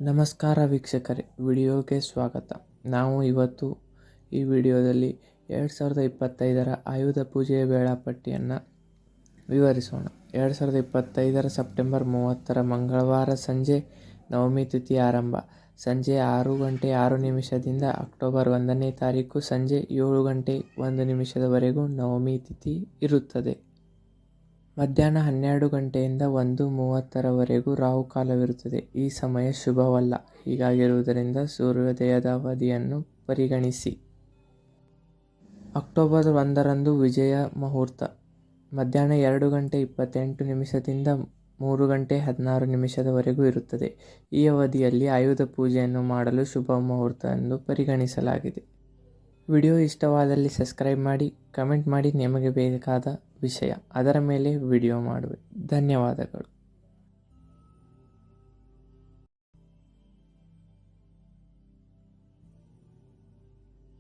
ನಮಸ್ಕಾರ ವೀಕ್ಷಕರೇ, ವಿಡಿಯೋಗೆ ಸ್ವಾಗತ. ನಾವು ಇವತ್ತು ಈ ವಿಡಿಯೋದಲ್ಲಿ 2025ರ ಆಯುಧ ಪೂಜೆಯ ವೇಳಾಪಟ್ಟಿಯನ್ನು ವಿವರಿಸೋಣ. 2025ರ ಸೆಪ್ಟೆಂಬರ್ 30ರ ಮಂಗಳವಾರ ಸಂಜೆ ನವಮಿ ತಿಥಿ ಆರಂಭ. ಸಂಜೆ 6:06 ಅಕ್ಟೋಬರ್ 1ನೇ ತಾರೀಕು ಸಂಜೆ 7:01 ನವಮಿ ತಿಥಿ ಇರುತ್ತದೆ. ಮಧ್ಯಾಹ್ನ 12 1:30 ರಾಹುಕಾಲವಿರುತ್ತದೆ. ಈ ಸಮಯ ಶುಭವಲ್ಲ. ಹೀಗಾಗಿರುವುದರಿಂದ ಸೂರ್ಯೋದಯದ ಅವಧಿಯನ್ನು ಪರಿಗಣಿಸಿ. ಅಕ್ಟೋಬರ್ 1ರಂದು ವಿಜಯ ಮುಹೂರ್ತ ಮಧ್ಯಾಹ್ನ 2:28 3:16 ಇರುತ್ತದೆ. ಈ ಅವಧಿಯಲ್ಲಿ ಆಯುಧ ಪೂಜೆಯನ್ನು ಮಾಡಲು ಶುಭ ಮುಹೂರ್ತ ಎಂದು ಪರಿಗಣಿಸಲಾಗಿದೆ. ವಿಡಿಯೋ ಇಷ್ಟವಾದಲ್ಲಿ ಸಬ್ಸ್ಕ್ರೈಬ್ ಮಾಡಿ, ಕಮೆಂಟ್ ಮಾಡಿ ನಿಮಗೆ ಬೇಕಾದ ವಿಷಯ, ಅದರ ಮೇಲೆ ವಿಡಿಯೋ ಮಾಡುವೆ. ಧನ್ಯವಾದಗಳು.